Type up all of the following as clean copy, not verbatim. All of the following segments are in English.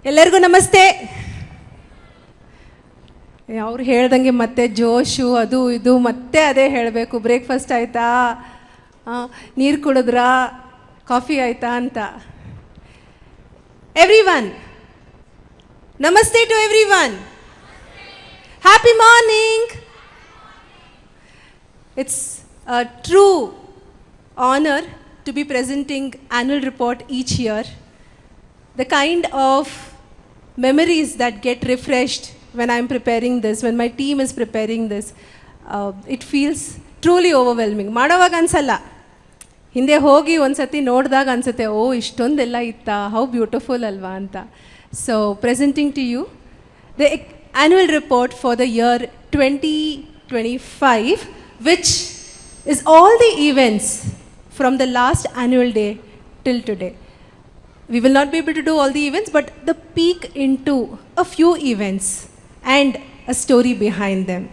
ಎಲ್ಲರಿಗೂ ನಮಸ್ತೆ. ಅವ್ರು ಹೇಳ್ದಂಗೆ ಮತ್ತೆ ಜೋಶು ಅದು ಇದು ಮತ್ತೆ ಅದೇ ಹೇಳಬೇಕು. ಬ್ರೇಕ್ಫಾಸ್ಟ್ ಆಯಿತಾ, ನೀರು ಕುಡಿದ್ರಾ, ಕಾಫಿ ಆಯಿತಾ ಅಂತ. Everyone, namaste to everyone. Happy morning. It's a true honor to be presenting annual report each year. The kind of memories that get refreshed when I'm preparing this, when my team is preparing this, it feels truly overwhelming. ಮಾಡೋವಾಗ ಅನ್ಸಲ್ಲ, ಹಿಂದೆ ಹೋಗಿ ಒಂದ್ಸತಿ ನೋಡಿದಾಗ ಅನ್ಸುತ್ತೆ, ಓ ಇಷ್ಟೊಂದೆಲ್ಲ ಇತ್ತಾ, how beautiful ಅಲ್ವಾ ಅಂತ. So presenting to you the annual report for the year 2025, which is all the events from the last annual day till today. We will not be able to do all the events, but the peek into a few events and a story behind them.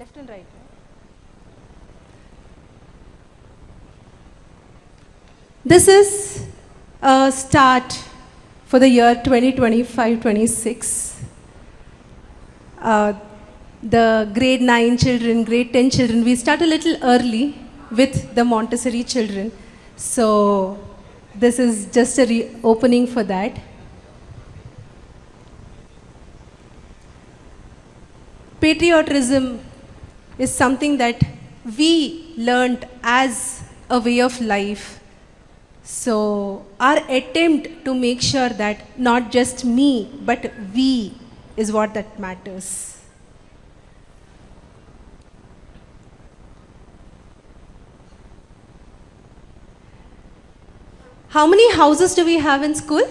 Left and right. This is a start for the year 2025-26. The grade 9 children, grade 10 children, we start a little early with the Montessori children. So this is just a opening for that. Patriotism is something that we learned as a way of life. So our attempt to make sure that not just me, but we is what that matters. How many houses do we have in school?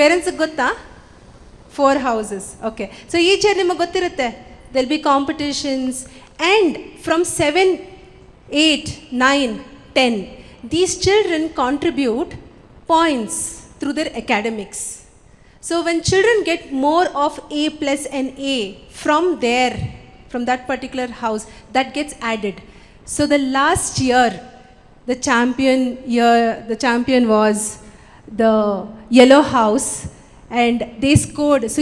Parents gotta? 4 houses. Okay. So each year ನಿಮಗೆ ಗೊತ್ತಿರುತ್ತೆ, there'll be competitions, and from 7, 8, 9, 10, these children contribute points through their academics. So when children get more of A plus and A from there, from that particular house, that gets added. So the last year, the champion was the yellow house. And they scored. So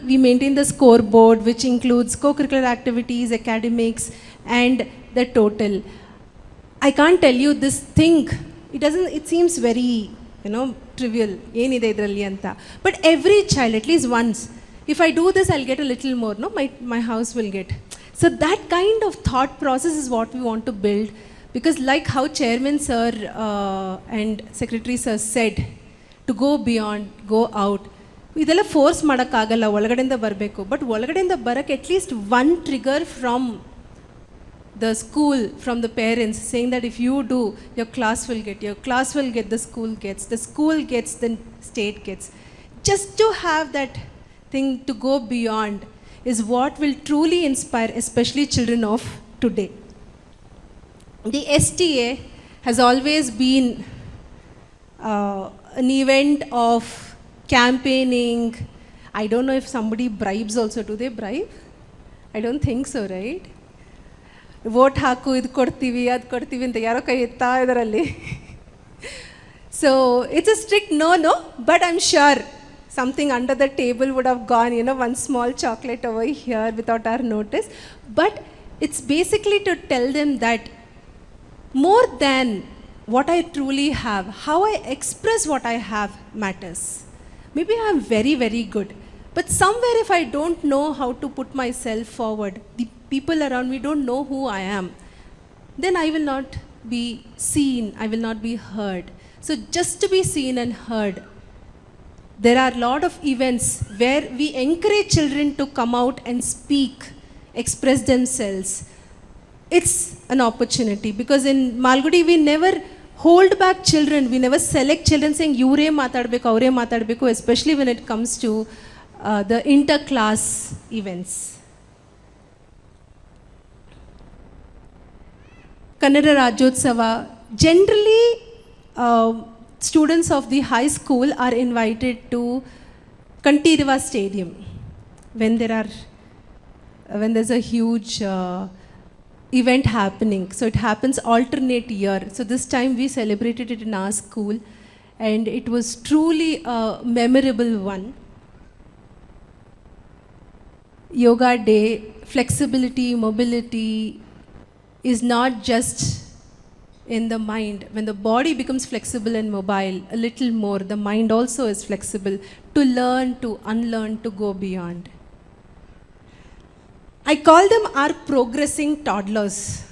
we maintain the scoreboard, which includes co-curricular activities, academics, and the total. I can't tell you this thing. It seems very, trivial. But every child, at least once, if I do this, I'll get a little more. No, my house will get. So that kind of thought process is what we want to build. Because like how Chairman Sir and Secretary Sir said, to go beyond, go out. ಇದೆಲ್ಲ force ಮಾಡೋಕ್ಕಾಗಲ್ಲ, ಒಳಗಡೆಯಿಂದ ಬರಬೇಕು. But ಒಳಗಡೆಯಿಂದ ಬರೋಕ್ಕೆ at least one trigger from the school, from the parents, saying that if you do, your class will get, the school gets, the school gets, the state gets. Just to have that thing to go beyond is what will truly inspire, especially children of today. The STA has always been an event of campaigning. I don't know if somebody bribes also. Do they bribe? I don't think so, right? Vote haku, idu kodtivi, adu kodtivi anta yaro kai etta idaರಲ್ಲಿ. So it's a strict no, but I'm sure something under the table would have gone, one small chocolate over here without our notice. But it's basically to tell them that more than what I truly have, how I express what I have matters. Maybe I'm very, very good, but somewhere if I don't know how to put myself forward, the people around me don't know who I am, then I will not be seen, I will not be heard. So just to be seen and heard, there are a lot of events where we encourage children to come out and speak, express themselves. It's an opportunity, because in Malgudi we never hold back children. We never select children saying, "Yure matadbeku, aure matadbeku," especially when it comes to the inter-class events. Kannada Rajyotsava, generally students of the high school are invited to Kantirva Stadium when there's a huge event happening. So it happens alternate year. So this time we celebrated it in our school, and it was truly a memorable one. Yoga Day, flexibility, mobility is not just in the mind. When the body becomes flexible and mobile, a little more, the mind also is flexible to learn, to unlearn, to go beyond. I call them our progressing toddlers,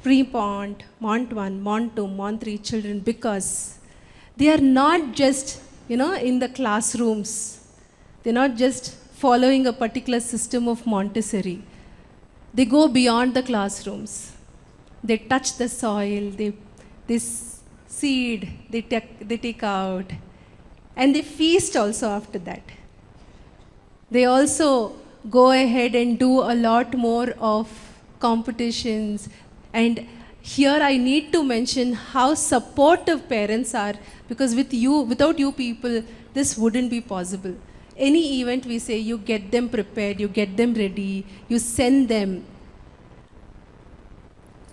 pre-Mont, Mont 1, Mont 2, Mont 3 children, because they are not just, in the classrooms. They're not just following a particular system of Montessori. They go beyond the classrooms. They touch the soil, they seed, they take out, and they feast also after that. They also go ahead and do a lot more of competitions. And here I need to mention how supportive parents are, because without you people, this wouldn't be possible. Any event we say, you get them prepared, you get them ready, you send them.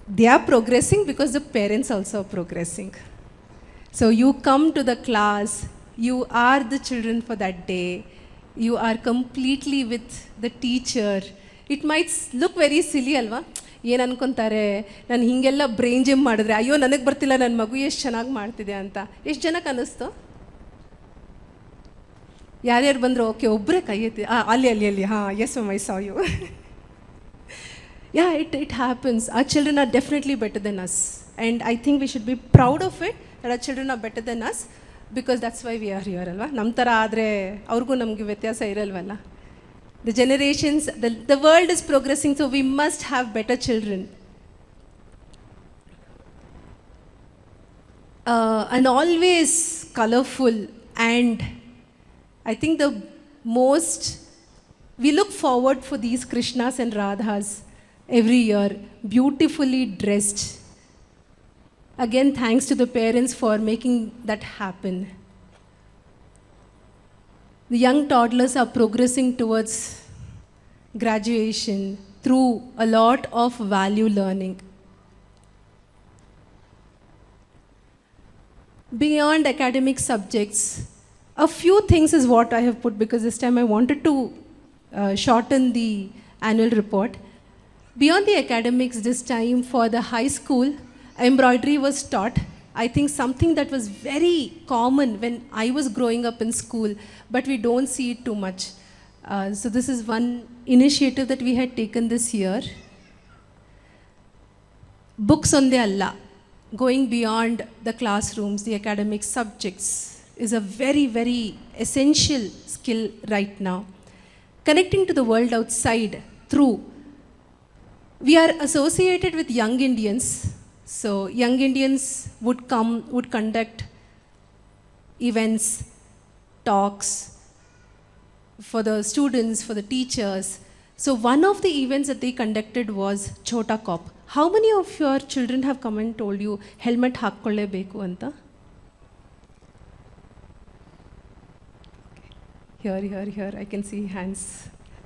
They are progressing because the parents also are progressing. So you come to the class, you are the children for that day, you are completely with the teacher. It might look very silly, alva? ಏನು ಅನ್ಕೊಂತಾರೆ, ನಾನು ಹೀಗೆಲ್ಲ brain gym ಮಾಡಿದ್ರೆ ಅಯ್ಯೋ ನನಗೆ ಬರ್ತಿಲ್ಲ ನನ್ನ ಮಗು ಎಷ್ಟು ಚೆನ್ನಾಗಿ ಮಾಡ್ತಿದೆ ಅಂತ. ಎಷ್ಟು ಜನಕ್ಕೆ ಅನ್ನಿಸ್ತು? ಯಾರ್ಯಾರು ಬಂದರು? ಓಕೆ, ಒಬ್ಬರೇ ಕೈ ಎತ್ತಿ. ಅಲ್ಲಿ ಹಾಂ, yes ma'am, I saw you. Yeah, it happens. Our children are definitely better than us. And I think we should be proud of it, that our children are better than us, because that's why we are here, alva? Nam tara aadre avrgu namge vyathyasa iralvalla. The generations, the world is progressing, so we must have better children. And always colorful, and I think we look forward for these Krishnas and Radhas every year, beautifully dressed. Again, thanks to the parents for making that happen. The young toddlers are progressing towards graduation through a lot of value learning. Beyond academic subjects, a few things is what I have put, because this time I wanted to shorten the annual report. Beyond the academics, this time for the high school, embroidery was taught. I think something that was very common when I was growing up in school, but we don't see it too much. So this is one initiative that we had taken this year. Books onde alla, going beyond the classrooms, the academic subjects, is a very, very essential skill right now. Connecting to the world outside through, we are associated with Young Indians. So Young Indians would conduct events, talks for the students, for the teachers. So one of the events that they conducted was Chota Cop. How many of your children have come and told you, helmet hakkollebeku anta? Here, I can see hands.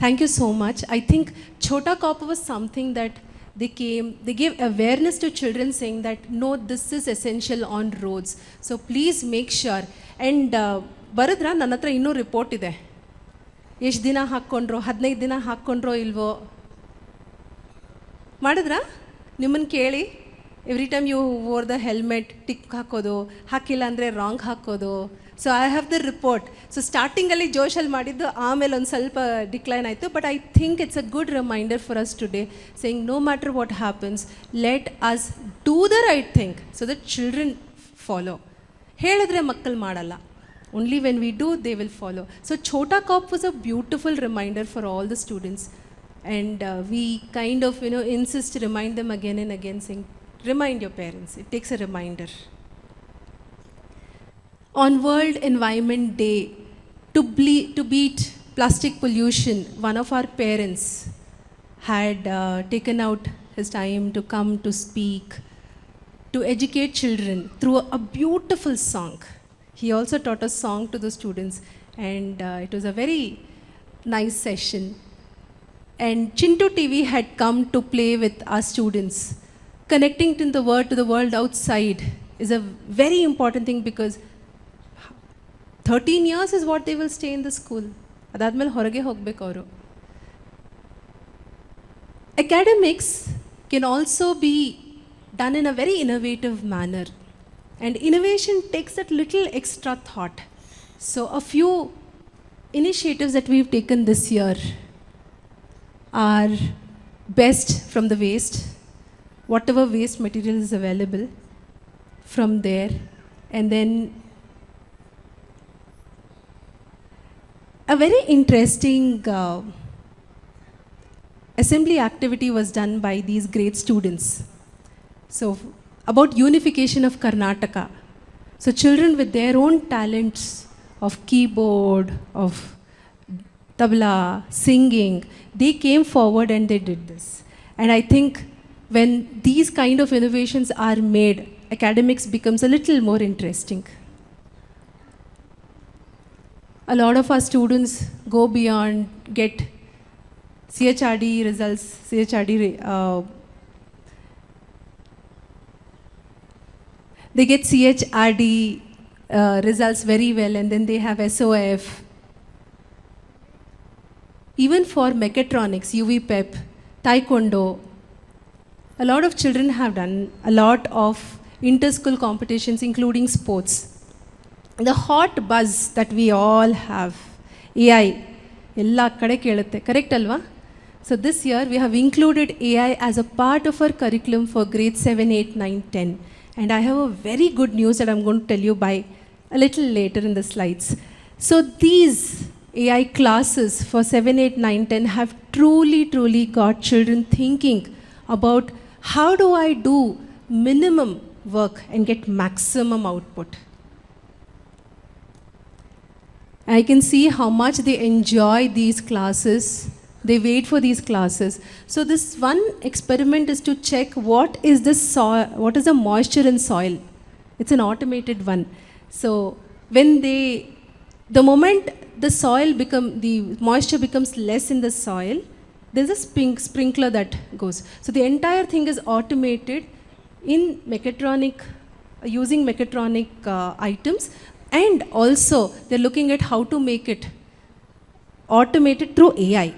Thank you so much. I think Chota Cop was something that they gave awareness to children, saying that no, this is essential on roads. So please make sure. And baradra ನನ್ನ ಹತ್ರ ಇನ್ನೂ report ಇದೆ. ಎಷ್ಟು ದಿನ ಹಾಕ್ಕೊಂಡ್ರೋ, 15 ದಿನ ಹಾಕ್ಕೊಂಡ್ರೋ ಇಲ್ವೋ ಮಾಡಿದ್ರಾ? ನಿಮ್ಮನ್ನು ಕೇಳಿ, every time you wore the helmet tick ಹಾಕೋದು, ಹಾಕಿಲ್ಲ ಅಂದರೆ ರಾಂಗ್ ಹಾಕೋದು. So I have the report. So ಸ್ಟಾರ್ಟಿಂಗಲ್ಲಿ ಜೋಶಲ್ಲಿ ಮಾಡಿದ್ದು, ಆಮೇಲೆ ಒಂದು ಸ್ವಲ್ಪ ಡಿಕ್ಲೈನ್ ಆಯಿತು. But I think it's a good reminder for us today, saying no matter what happens, let us do the right thing so that children follow. ಹೇಳಿದ್ರೆ ಮಕ್ಕಳು ಮಾಡಲ್ಲ. Only when we do, they will follow. So Chota Cop was a beautiful reminder for all the students. And we kind of, insist, remind them again and again, saying, remind your parents. It takes a reminder. On World Environment Day, to beat plastic pollution, one of our parents had taken out his time to come to speak, to educate children through a beautiful song. He also taught a song to the students, and it was a very nice session. And Chintu TV had come to play with our students. Connecting to the world outside is a very important thing, because 13 years is what they will stay in the school. ಅದಾದ್ಮೇಲೆ ಹೊರಗೆ ಹೋಗ್ಬೇಕು ಅವರು. Academics can also be done in a very innovative manner, and innovation takes that little extra thought. So a few initiatives that we've taken this year are best from the waste, whatever waste material is available from there, and then a very interesting assembly activity was done by these great students. So, about unification of Karnataka. So, children with their own talents of keyboard, of tabla, singing, they came forward and they did this. And I think when these kind of innovations are made, academics becomes a little more interesting. A lot of our students go beyond, get CHRD results, they get CHRD results very well, and then they have SOF. Even for mechatronics, UV PEP, Taekwondo, a lot of children have done a lot of inter-school competitions, including sports. The hot buzz that we all have, AI, ella kade kelutte, correct alva? So this year we have included AI as a part of our curriculum for grade 7, 8, 9, 10. And I have a very good news that I'm going to tell you by a little later in the slides. So these AI classes for 7, 8, 9, 10 have truly got children thinking about how do I do minimum work and get maximum output. I can see how much they enjoy these classes. They wait for these classes. So this one experiment is to check what is the soil, what is the moisture in soil. It's an automated one. So when the moment the moisture becomes less in the soil, there's a sprinkler that goes. So the entire thing is automated in mechatronic, using mechatronic items. And also, they're looking at how to make it automated through AI.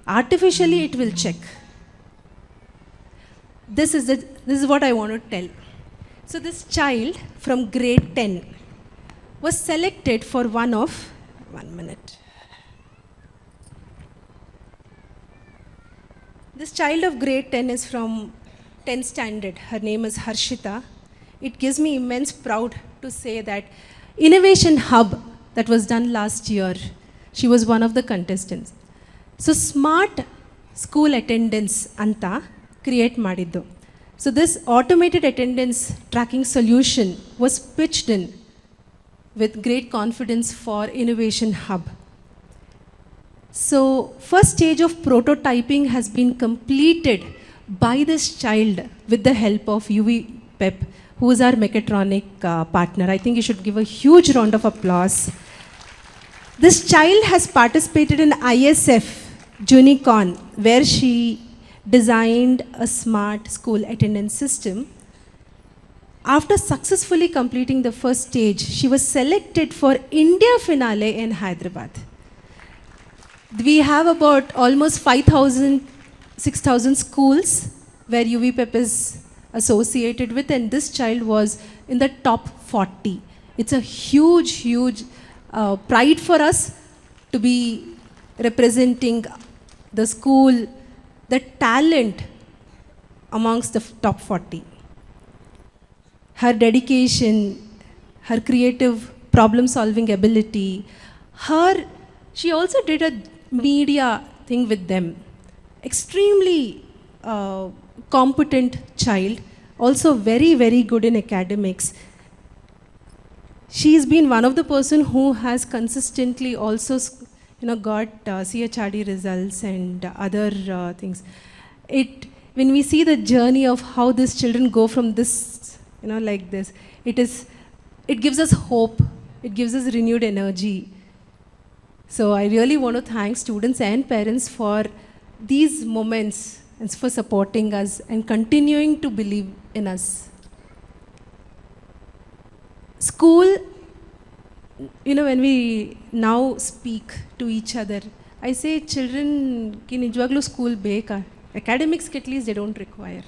Artificially, it will check. This is what I want to tell. So this child from grade 10 was selected for one minute. This child of grade 10 is from 10th standard. Her name is Harshita. It gives me immense proud to say that Innovation Hub that was done last year, she was one of the contestants. So smart school attendance anta create madiddu. So this automated attendance tracking solution was pitched in with great confidence for Innovation Hub. So first stage of prototyping has been completed by this child with the help of UV PEP, who is our mechatronic partner. I think you should give a huge round of applause. This child has participated in ISF Junicon, where she designed a smart school attendance system. After successfully completing the first stage, she was selected for India finale in Hyderabad. We have about almost 5,000, 6,000 schools where UVPEP is associated with, and this child was in the top 40. It's a huge pride for us to be representing the school, the talent amongst the top 40. Her dedication, her creative problem-solving ability, she also did a media thing with them. Extremely competent child, also very good in academics. She's been one of the person who has consistently also got CHRD results and other things. When we see the journey of how these children go from this, like this, it gives us hope. It gives us renewed energy. So I really want to thank students and parents for these moments and for supporting us and continuing to believe in us. School, when we now speak to each other, I say children ki nijwaglu school beka. Academics at least they don't require.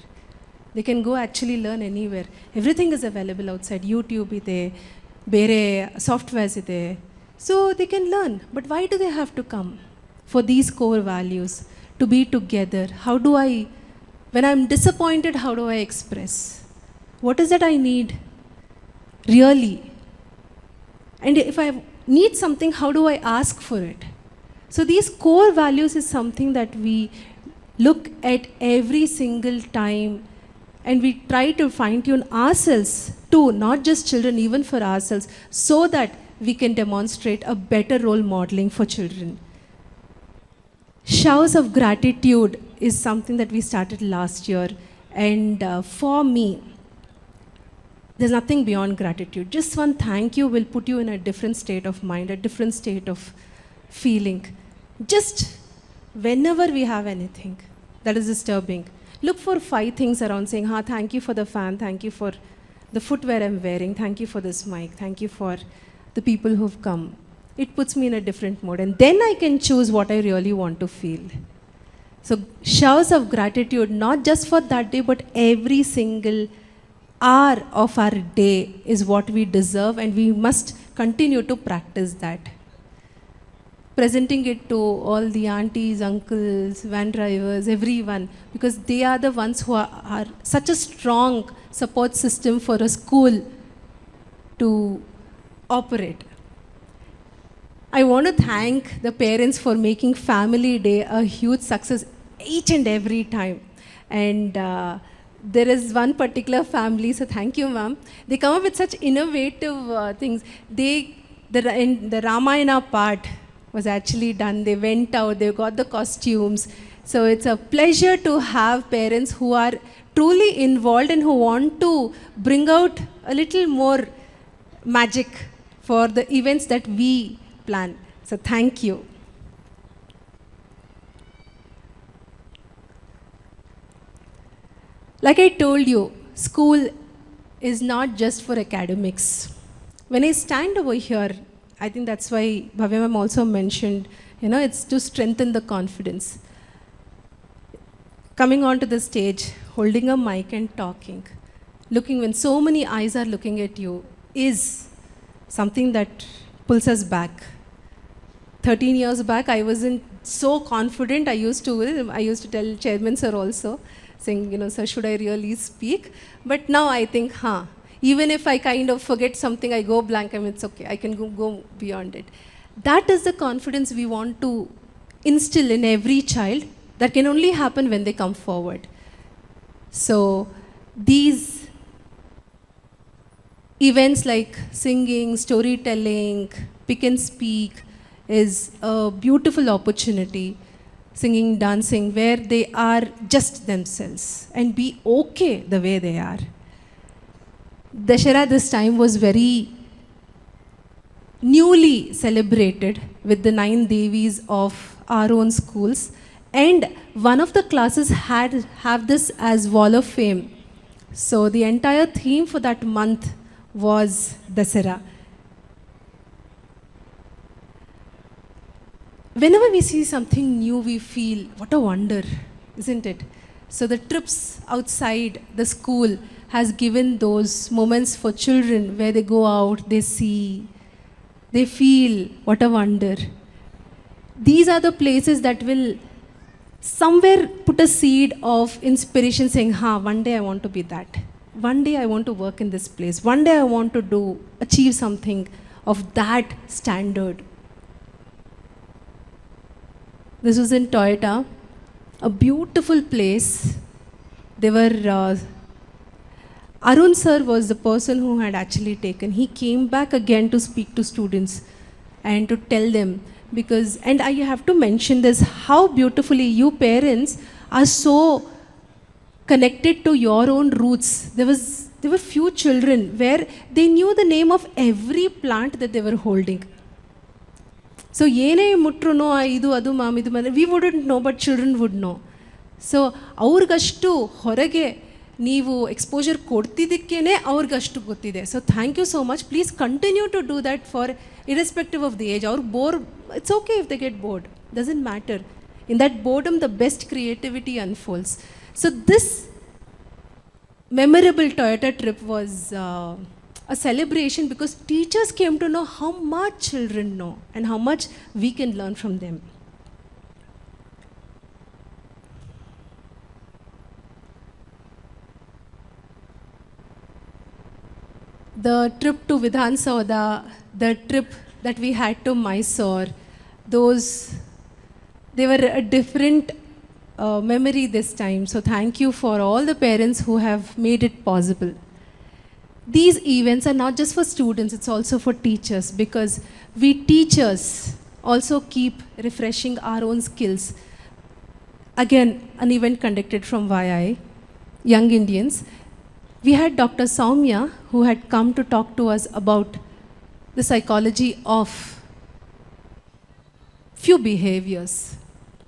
They can go actually learn anywhere. Everything is available outside. YouTube ide, bere softwares ide. So they can learn. But why do they have to come? For these core values, to be together. When I'm disappointed, how do I express? What is that I need? Really? And if I need something, how do I ask for it? So these core values is something that we look at every single time, and we try to fine-tune ourselves too, not just children, even for ourselves, so that we can demonstrate a better role modeling for children. Showers of gratitude is something that we started last year, and for me, there's nothing beyond gratitude. Just one thank you will put you in a different state of mind, a different state of feeling. Just whenever we have anything that is disturbing, look for 5 things around saying, thank you for the fan, thank you for the footwear I'm wearing, thank you for this mic, thank you for the people who've come. It puts me in a different mode, and then I can choose what I really want to feel. So showers of gratitude, not just for that day, but every single hour of our day is what we deserve, and we must continue to practice that. Presenting it to all the aunties, uncles, van drivers, everyone, because they are the ones who are such a strong support system for a school to operate. I want to thank the parents for making Family Day a huge success each and every time. And there is one particular family, so thank you, ma'am. They come up with such innovative things. The Ramayana part was actually done. They went out, they got the costumes. So it's a pleasure to have parents who are truly involved and who want to bring out a little more magic for the events that we plan. So thank you. Like I told you, school is not just for academics. When I stand over here, I think that's why Bhavya ma'am also mentioned, it's to strengthen the confidence. Coming onto the stage, holding a mic and talking, looking when so many eyes are looking at you, is something that pulls us back. 13 years back, I wasn't so confident. I used to tell Chairman sir also, saying, sir, should I really speak? But now I think, even if I kind of forget something, I go blank, it's okay. I can go beyond it. That is the confidence we want to instill in every child. That can only happen when they come forward. So these events like singing, storytelling, pick and speak is a beautiful opportunity. Singing, dancing, where they are just themselves and be okay the way they are. Dussehra this time was very newly celebrated with the 9 Devis of our own schools, and one of the classes have this as Wall of Fame. So the entire theme for that month was Dussehra. Whenever we see something new, we feel, what a wonder, isn't it? So the trips outside the school has given those moments for children where they go out, they see, they feel, what a wonder. These are the places that will somewhere put a seed of inspiration saying, one day I want to be that. One day I want to work in this place. One day I want to achieve something of that standard. This was in Toyota, a beautiful place. Arun sir was the person who had actually taken. He came back again to speak to students and to tell them because, and I have to mention this, how beautifully you parents are so connected to your own roots. There were few children where they knew the name of every plant that they were holding. So ಏನೇ ಮುಟ್ರು ಇದು ಅದು mom ಇದು ಮನೆ, we wouldn't know, but children would know. So ಅವ್ರಿಗಷ್ಟು ಹೊರಗೆ ನೀವು exposure ಕೊಡ್ತಿದ್ದಕ್ಕೇ ಅವ್ರಿಗಷ್ಟು ಗೊತ್ತಿದೆ. So thank you so much. Please continue to do that for irrespective of the age. ಅವ್ರಿಗೆ bore, it's okay if they get bored, doesn't matter. In that boredom the best creativity unfolds. So this memorable Toyota trip was a celebration because teachers came to know how much children know and how much we can learn from them. The trip to Vidhan Sauda, the trip that we had to Mysore, those, they were a different memory this time. So thank you for all the parents who have made it possible. These events are not just for students, it's also for teachers, because we teachers also keep refreshing our own skills. Again, an event conducted from YI, Young Indians. We had Dr. Soumya, who had come to talk to us about the psychology of few behaviors.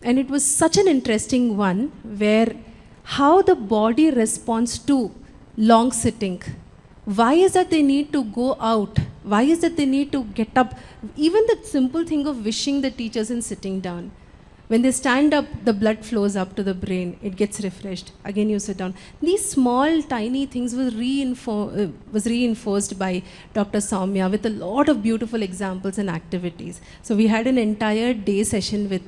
And it was such an interesting one, where how the body responds to long sitting. Why is that they need to go out? Why is that they need to get up? Even the simple thing of wishing the teachers and sitting down. When they stand up, the blood flows up to the brain. It gets refreshed. Again, you sit down. These small, tiny things was reinforced by Dr. Soumya with a lot of beautiful examples and activities. So we had an entire day session with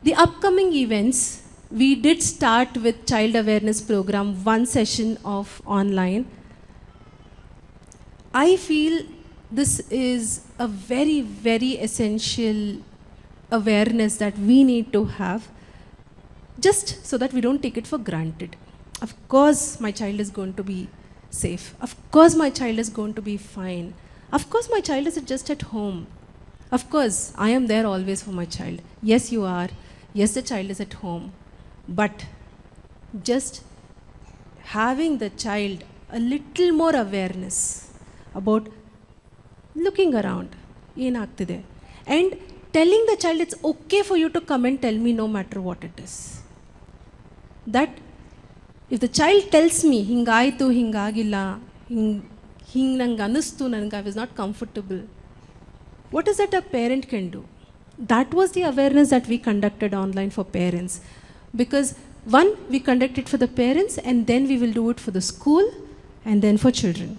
the upcoming events. We did start with child awareness program, one session of online. I feel this is a very, very essential awareness that we need to have, just so that we don't take it for granted. Of course, my child is going to be safe. Of course, my child is going to be fine. Of course, my child is just at home. Of course, I am there always for my child. Yes, you are. Yes, the child is at home. But just having the child a little more awareness about looking around, ಏನಾಗ್ತಿದೆ, and telling the child it's okay for you to come and tell me no matter what it is. That if the child tells me ಹಿಂಗಾಯಿತು ಹಿಂಗಾಗಿಲ್ಲ ಹಿಂಗೆ ನಂಗೆ ಅನ್ನಿಸ್ತು, ನನಗೆ I was not comfortable, what is that a parent can do? That was the awareness that we conducted online for parents. Because one, we conduct it for the parents, and then we will do it for the school, and then for children.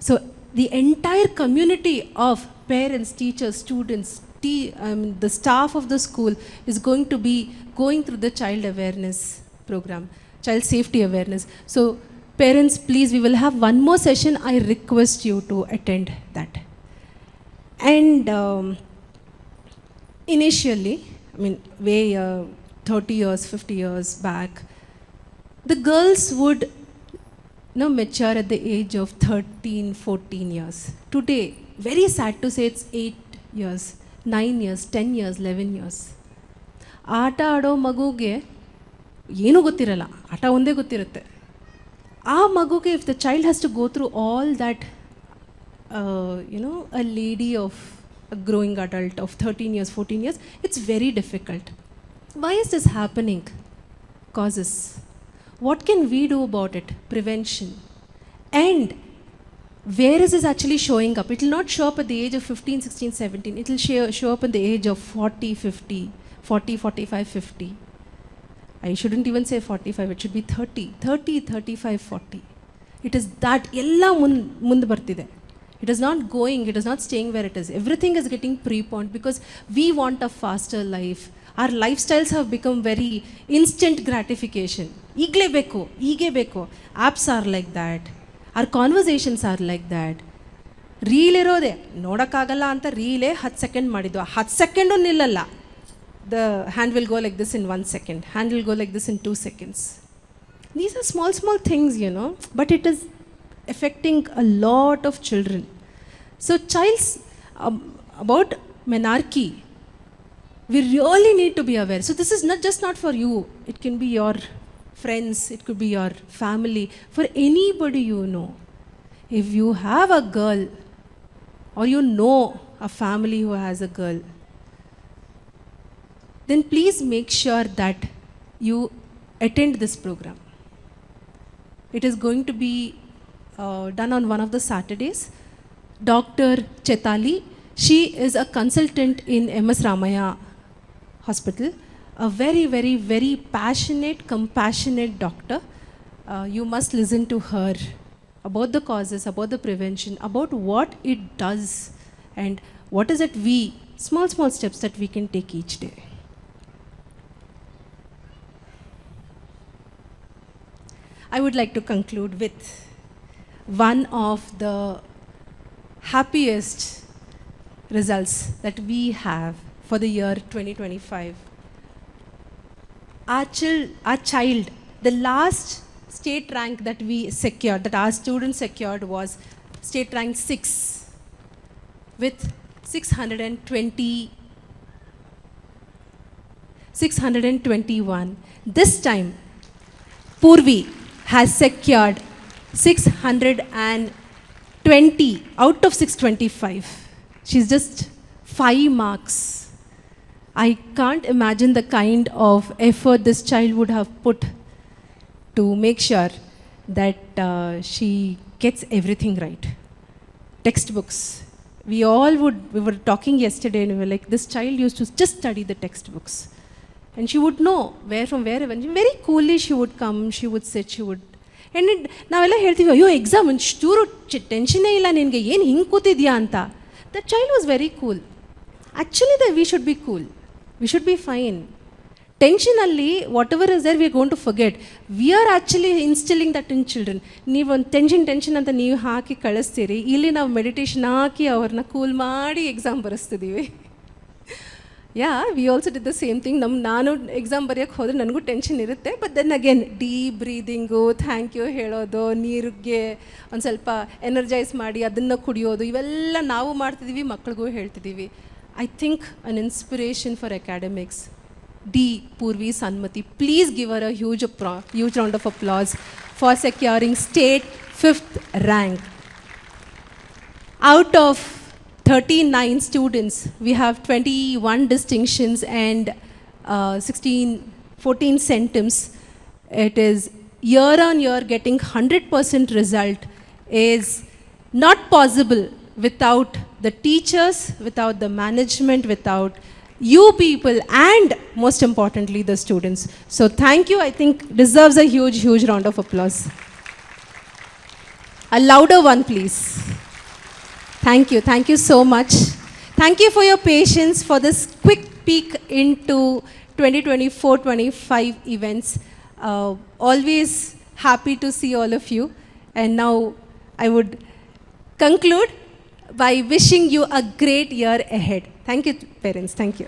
So the entire community of parents, teachers, students, the staff of the school is going to be going through the child awareness program, child safety awareness. So parents, please, we will have one more session. I request you to attend that. And initially, I mean, way 30 years, 50 years back, the girls would mature at the age of 13, 14 years. Today, very sad to say, it's 8 years, 9 years, 10 years, 11 years. ಆಟ ಆಡೋ ಮಗುಗೆ ಏನೂ ಗೊತ್ತಿರಲ್ಲ, ಆಟ ಒಂದೇ ಗೊತ್ತಿರುತ್ತೆ. ಆ ಮಗುಗೆ, if the child has to go through all that, a lady of a growing adult of 13 years, 14 years, it's very difficult. Why is this happening? Causes. What can we do about it? Prevention. And where is this actually showing up? It will not show up at the age of 15, 16, 17. It will show up at the age of 40, 50, 40, 45, 50. I shouldn't even say 45, it should be 30, 35, 40. It is that, ella mundu bartide. It is not going, it is not staying where it is. Everything is getting preponed because we want a faster life. Our lifestyles have become very instant gratification. Igle beko, ige beko. Apps are like that. Our conversations are like that. Reel irode, nodakagalla anta reele 10 second ಮಾಡಿದ್ದು. 10 second ನಿಲ್ಲಲ್ಲ. The hand will go like this in 1 second. Hand will go like this in 2 seconds. These are small, small things, but it is affecting a lot of children. So about menarche, We really need to be aware. So this is not just not for you. It can be your friends, it could be your family, for anybody you know. If you have a girl or you know a family who has a girl, then please make sure that you attend this program. It is going to be done on one of the Saturdays. Dr. Chetali, she is a consultant in MS Ramaya Hospital, a very, very, very passionate, compassionate doctor. You must listen to her about the causes, about the prevention, about what it does, and what is it small steps that we can take each day. I would like to conclude with one of the happiest results that we have for the year 2025. Our child, the last state rank that we secured, that our students secured, was state rank 6 with 621. This time, Purvi has secured 620 out of 625. She's just 5 marks. I can't imagine the kind of effort this child would have put to make sure that she gets everything right. Textbooks. We were talking yesterday and we were like, this child used to just study the textbooks. And she would know from wherever. Very coolly she would come, she would sit, she would. And naavella heltivi, ayyo exam onchೂರು tension ಇಲ್ಲ ನಿನಗೆ ಏನು ಹಿಂಗೆ ಕೂತಿದ್ಯಾ ಅಂತ. That child was very cool. Actually, we should be cool. We should be fine. Tension alli, whatever is there, we are going to forget. We are actually instilling that in children. ನೀವು ಒಂದು tension ಅಂತ ನೀವು ಹಾಕಿ ಕಳಿಸ್ತೀರಿ, ಇಲ್ಲಿ ನಾವು meditation ಹಾಕಿ ಅವ್ರನ್ನ cool ಮಾಡಿ exam ಬರೆಸ್ತಿದ್ದೀವಿ. We also did the same thing. ನಾನು ಎಕ್ಸಾಮ್ ಬರೆಯೋಕ್ಕೆ ಹೋದರೆ ನನಗೂ ಟೆನ್ಷನ್ ಇರುತ್ತೆ. But then again deep breathing, thank you ಹೇಳೋದು, ನೀರಿಗೆ ಒಂದು ಸ್ವಲ್ಪ ಎನರ್ಜೈಸ್ ಮಾಡಿ ಅದನ್ನು ಕುಡಿಯೋದು, ಇವೆಲ್ಲ ನಾವು ಮಾಡ್ತಿದ್ದೀವಿ, ಮಕ್ಳಿಗೂ ಹೇಳ್ತಿದ್ದೀವಿ. I think an inspiration for academics. D. Purvi Sanmati. Please give her a huge round of applause for securing state 5th rank. Out of 39 students, we have 21 distinctions and 14 centims. It is year on year getting 100% result is not possible without the teachers, without the management, without you people, and most importantly, the students. So thank you. I think deserves a huge round of applause. A louder one, please. Thank you so much. Thank you for your patience for this quick peek into 2024-25 events. Always happy to see all of you. And now I would conclude by wishing you a great year ahead. Thank you, parents. Thank you.